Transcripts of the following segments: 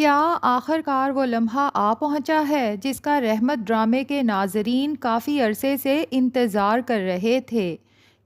کیا آخر کار وہ لمحہ آ پہنچا ہے جس کا رحمت ڈرامے کے ناظرین کافی عرصے سے انتظار کر رہے تھے؟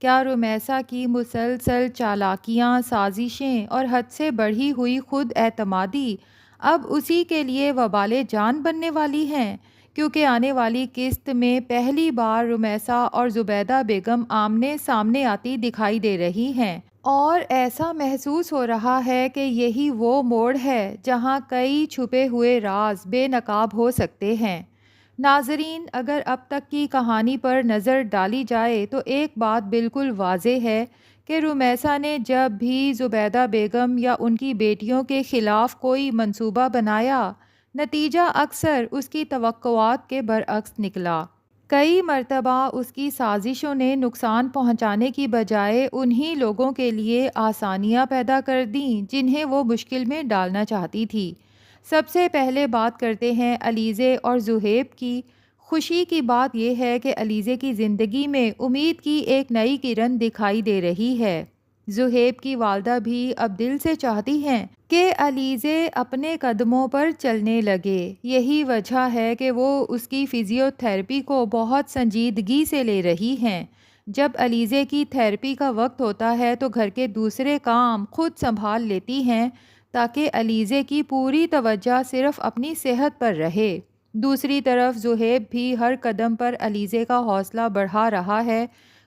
کیا رومیسا کی مسلسل چالاکیاں، سازشیں اور حد سے بڑھی ہوئی خود اعتمادی اب اسی کے لیے وبال جان بننے والی ہیں؟ کیونکہ آنے والی قسط میں پہلی بار رومیسا اور زبیدہ بیگم آمنے سامنے آتی دکھائی دے رہی ہیں، اور ایسا محسوس ہو رہا ہے کہ یہی وہ موڑ ہے جہاں کئی چھپے ہوئے راز بے نقاب ہو سکتے ہیں۔ ناظرین، اگر اب تک کی کہانی پر نظر ڈالی جائے تو ایک بات بالکل واضح ہے کہ رومیسا نے جب بھی زبیدہ بیگم یا ان کی بیٹیوں کے خلاف کوئی منصوبہ بنایا، نتیجہ اکثر اس کی توقعات کے برعکس نکلا۔ کئی مرتبہ اس کی سازشوں نے نقصان پہنچانے کی بجائے انہی لوگوں کے لیے آسانیاں پیدا کر دیں جنہیں وہ مشکل میں ڈالنا چاہتی تھی۔ سب سے پہلے بات کرتے ہیں علیزے اور زہیب کی۔ خوشی کی بات یہ ہے کہ علیزے کی زندگی میں امید کی ایک نئی کرن دکھائی دے رہی ہے۔ زہیب کی والدہ بھی اب دل سے چاہتی ہیں کہ علیزے اپنے قدموں پر چلنے لگے۔ یہی وجہ ہے کہ وہ اس کی فزیو تھراپی کو بہت سنجیدگی سے لے رہی ہیں۔ جب علیزے کی تھراپی کا وقت ہوتا ہے تو گھر کے دوسرے کام خود سنبھال لیتی ہیں تاکہ علیزے کی پوری توجہ صرف اپنی صحت پر رہے۔ دوسری طرف زہیب بھی ہر قدم پر علیزے کا حوصلہ بڑھا رہا ہے۔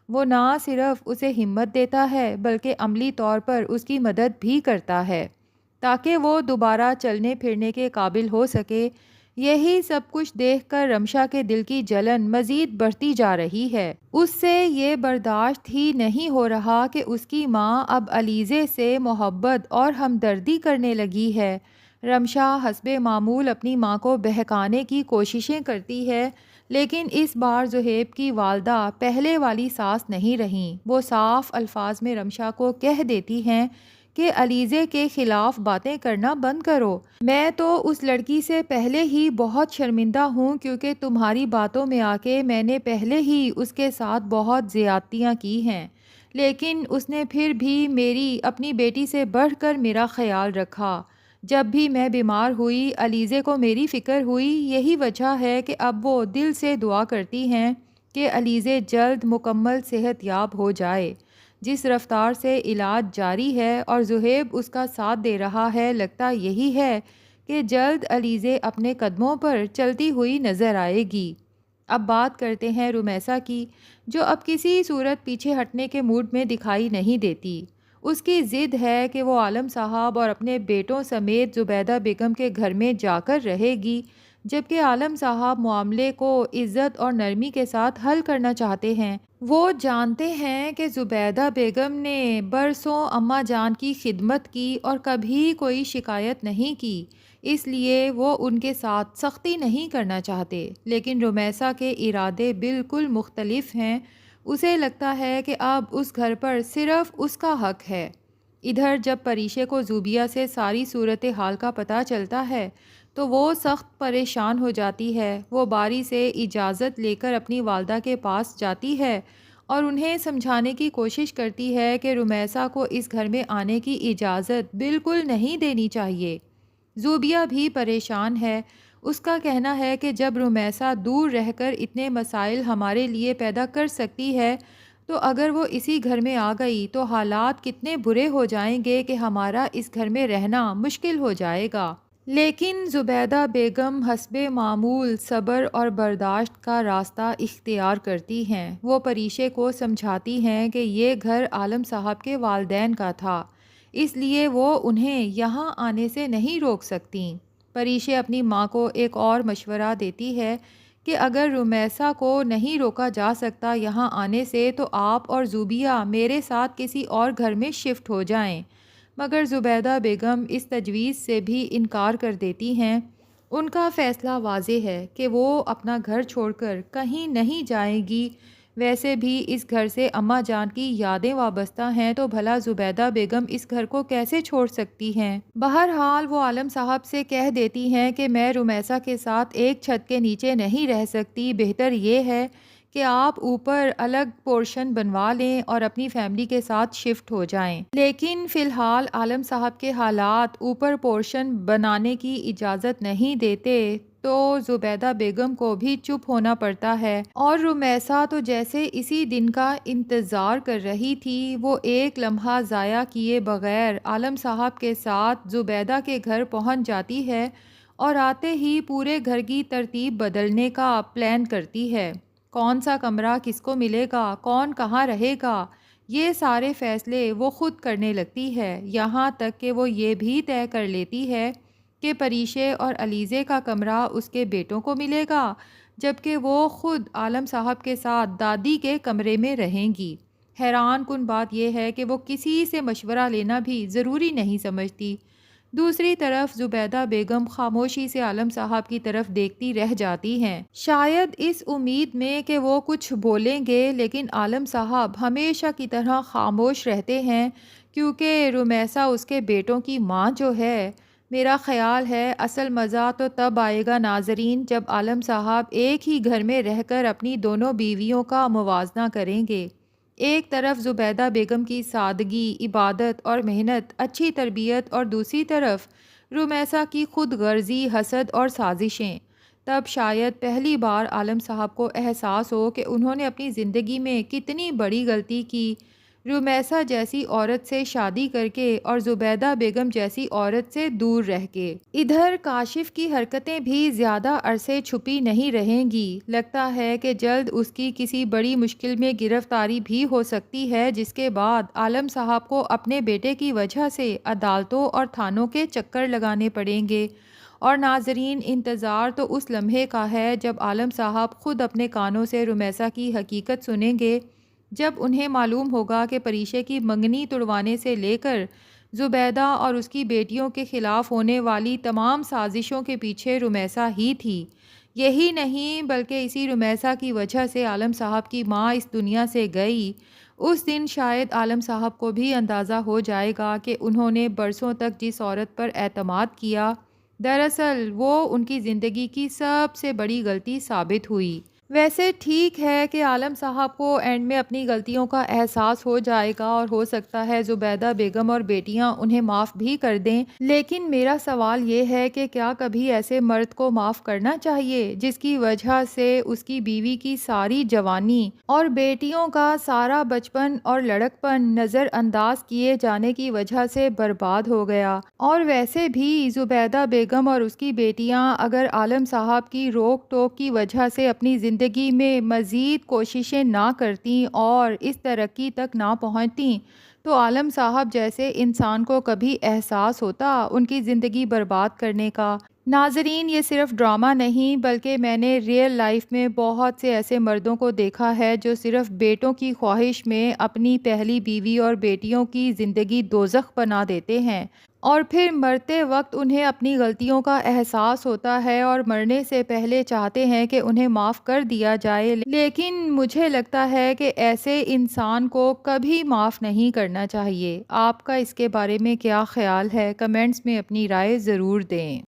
وہ نہ صرف اسے ہمت دیتا ہے بلکہ عملی طور پر اس کی مدد بھی کرتا ہے تاکہ وہ دوبارہ چلنے پھرنے کے قابل ہو سکے۔ یہی سب کچھ دیکھ کر رمشا کے دل کی جلن مزید بڑھتی جا رہی ہے۔ اس سے یہ برداشت ہی نہیں ہو رہا کہ اس کی ماں اب علیزے سے محبت اور ہمدردی کرنے لگی ہے۔ رمشا حسب معمول اپنی ماں کو بہکانے کی کوششیں کرتی ہے، لیکن اس بار زہیب کی والدہ پہلے والی ساس نہیں رہیں۔ وہ صاف الفاظ میں رمشا کو کہہ دیتی ہیں کہ علیزے کے خلاف باتیں کرنا بند کرو۔ میں تو اس لڑکی سے پہلے ہی بہت شرمندہ ہوں کیونکہ تمہاری باتوں میں آ کے میں نے پہلے ہی اس کے ساتھ بہت زیادتیاں کی ہیں، لیکن اس نے پھر بھی میری اپنی بیٹی سے بڑھ کر میرا خیال رکھا۔ جب بھی میں بیمار ہوئی علیزے کو میری فکر ہوئی۔ یہی وجہ ہے کہ اب وہ دل سے دعا کرتی ہیں کہ علیزے جلد مکمل صحت یاب ہو جائے۔ جس رفتار سے علاج جاری ہے اور زہیب اس کا ساتھ دے رہا ہے، لگتا یہی ہے کہ جلد علیزے اپنے قدموں پر چلتی ہوئی نظر آئے گی۔ اب بات کرتے ہیں رومیسا کی، جو اب کسی صورت پیچھے ہٹنے کے موڈ میں دکھائی نہیں دیتی۔ اس کی ضد ہے کہ وہ عالم صاحب اور اپنے بیٹوں سمیت زبیدہ بیگم کے گھر میں جا کر رہے گی، جبکہ عالم صاحب معاملے کو عزت اور نرمی کے ساتھ حل کرنا چاہتے ہیں۔ وہ جانتے ہیں کہ زبیدہ بیگم نے برسوں اماں جان کی خدمت کی اور کبھی کوئی شکایت نہیں کی، اس لیے وہ ان کے ساتھ سختی نہیں کرنا چاہتے، لیکن رومیسا کے ارادے بالکل مختلف ہیں۔ اسے لگتا ہے کہ اب اس گھر پر صرف اس کا حق ہے۔ ادھر جب پریشے کو زوبیہ سے ساری صورتحال کا پتہ چلتا ہے تو وہ سخت پریشان ہو جاتی ہے۔ وہ باری سے اجازت لے کر اپنی والدہ کے پاس جاتی ہے اور انہیں سمجھانے کی کوشش کرتی ہے کہ رومیسا کو اس گھر میں آنے کی اجازت بالکل نہیں دینی چاہیے۔ زوبیہ بھی پریشان ہے۔ اس کا کہنا ہے کہ جب رومیسا دور رہ کر اتنے مسائل ہمارے لیے پیدا کر سکتی ہے تو اگر وہ اسی گھر میں آ گئی تو حالات کتنے برے ہو جائیں گے کہ ہمارا اس گھر میں رہنا مشکل ہو جائے گا۔ لیکن زبیدہ بیگم حسب معمول صبر اور برداشت کا راستہ اختیار کرتی ہیں۔ وہ پریشے کو سمجھاتی ہیں کہ یہ گھر عالم صاحب کے والدین کا تھا، اس لیے وہ انہیں یہاں آنے سے نہیں روک سکتیں۔ پریشے اپنی ماں کو ایک اور مشورہ دیتی ہے کہ اگر رومیسا کو نہیں روکا جا سکتا یہاں آنے سے تو آپ اور زوبیہ میرے ساتھ کسی اور گھر میں شفٹ ہو جائیں، مگر زبیدہ بیگم اس تجویز سے بھی انکار کر دیتی ہیں۔ ان کا فیصلہ واضح ہے کہ وہ اپنا گھر چھوڑ کر کہیں نہیں جائیں گی۔ ویسے بھی اس گھر سے اماں جان کی یادیں وابستہ ہیں تو بھلا زبیدہ بیگم اس گھر کو کیسے چھوڑ سکتی ہیں؟ بہرحال وہ عالم صاحب سے کہہ دیتی ہیں کہ میں رومیسا کے ساتھ ایک چھت کے نیچے نہیں رہ سکتی، بہتر یہ ہے کہ آپ اوپر الگ پورشن بنوا لیں اور اپنی فیملی کے ساتھ شفٹ ہو جائیں، لیکن فی الحال عالم صاحب کے حالات اوپر پورشن بنانے کی اجازت نہیں دیتے، تو زبیدہ بیگم کو بھی چپ ہونا پڑتا ہے، اور رمیسا تو جیسے اسی دن کا انتظار کر رہی تھی، وہ ایک لمحہ ضائع کیے بغیر عالم صاحب کے ساتھ زبیدہ کے گھر پہنچ جاتی ہے اور آتے ہی پورے گھر کی ترتیب بدلنے کا پلان کرتی ہے۔ کون سا کمرہ کس کو ملے گا، کون کہاں رہے گا، یہ سارے فیصلے وہ خود کرنے لگتی ہے، یہاں تک کہ وہ یہ بھی طے کر لیتی ہے کہ پریشے اور علیزے کا کمرہ اس کے بیٹوں کو ملے گا، جبکہ وہ خود عالم صاحب کے ساتھ دادی کے کمرے میں رہیں گی۔ حیران کن بات یہ ہے کہ وہ کسی سے مشورہ لینا بھی ضروری نہیں سمجھتی۔ دوسری طرف زبیدہ بیگم خاموشی سے عالم صاحب کی طرف دیکھتی رہ جاتی ہیں، شاید اس امید میں کہ وہ کچھ بولیں گے، لیکن عالم صاحب ہمیشہ کی طرح خاموش رہتے ہیں، کیونکہ رمیسا اس کے بیٹوں کی ماں جو ہے۔ میرا خیال ہے اصل مزہ تو تب آئے گا ناظرین، جب عالم صاحب ایک ہی گھر میں رہ کر اپنی دونوں بیویوں کا موازنہ کریں گے۔ ایک طرف زبیدہ بیگم کی سادگی، عبادت اور محنت، اچھی تربیت، اور دوسری طرف رمیسا کی خود غرضی، حسد اور سازشیں۔ تب شاید پہلی بار عالم صاحب کو احساس ہو کہ انہوں نے اپنی زندگی میں کتنی بڑی غلطی کی، رمیسا جیسی عورت سے شادی کر کے اور زبیدہ بیگم جیسی عورت سے دور رہ کے۔ ادھر کاشف کی حرکتیں بھی زیادہ عرصے چھپی نہیں رہیں گی، لگتا ہے کہ جلد اس کی کسی بڑی مشکل میں گرفتاری بھی ہو سکتی ہے، جس کے بعد عالم صاحب کو اپنے بیٹے کی وجہ سے عدالتوں اور تھانوں کے چکر لگانے پڑیں گے۔ اور ناظرین، انتظار تو اس لمحے کا ہے جب عالم صاحب خود اپنے کانوں سے رمیسا کی حقیقت سنیں گے، جب انہیں معلوم ہوگا کہ پریشے کی منگنی تڑوانے سے لے کر زبیدہ اور اس کی بیٹیوں کے خلاف ہونے والی تمام سازشوں کے پیچھے رمیسا ہی تھی۔ یہی نہیں بلکہ اسی رمیسا کی وجہ سے عالم صاحب کی ماں اس دنیا سے گئی۔ اس دن شاید عالم صاحب کو بھی اندازہ ہو جائے گا کہ انہوں نے برسوں تک جس عورت پر اعتماد کیا، دراصل وہ ان کی زندگی کی سب سے بڑی غلطی ثابت ہوئی۔ ویسے ٹھیک ہے کہ عالم صاحب کو اینڈ میں اپنی غلطیوں کا احساس ہو جائے گا اور ہو سکتا ہے زبیدہ بیگم اور بیٹیاں انہیں معاف بھی کر دیں، لیکن میرا سوال یہ ہے کہ کیا کبھی ایسے مرد کو معاف کرنا چاہیے جس کی وجہ سے اس کی بیوی کی ساری جوانی اور بیٹیوں کا سارا بچپن اور لڑکپن نظر انداز کیے جانے کی وجہ سے برباد ہو گیا؟ اور ویسے بھی زبیدہ بیگم اور اس کی بیٹیاں اگر عالم صاحب کی روک ٹوک کی وجہ سے اپنی زندگی میں مزید کوششیں نہ کرتیں اور اس ترقی تک نہ پہنچتیں، تو عالم صاحب جیسے انسان کو کبھی احساس ہوتا ان کی زندگی برباد کرنے کا؟ ناظرین، یہ صرف ڈرامہ نہیں بلکہ میں نے ریئل لائف میں بہت سے ایسے مردوں کو دیکھا ہے جو صرف بیٹوں کی خواہش میں اپنی پہلی بیوی اور بیٹیوں کی زندگی دوزخ بنا دیتے ہیں، اور پھر مرتے وقت انہیں اپنی غلطیوں کا احساس ہوتا ہے اور مرنے سے پہلے چاہتے ہیں کہ انہیں معاف کر دیا جائے، لیکن مجھے لگتا ہے کہ ایسے انسان کو کبھی معاف نہیں کرنا چاہیے۔ آپ کا اس کے بارے میں کیا خیال ہے؟ کمنٹس میں اپنی رائے ضرور دیں۔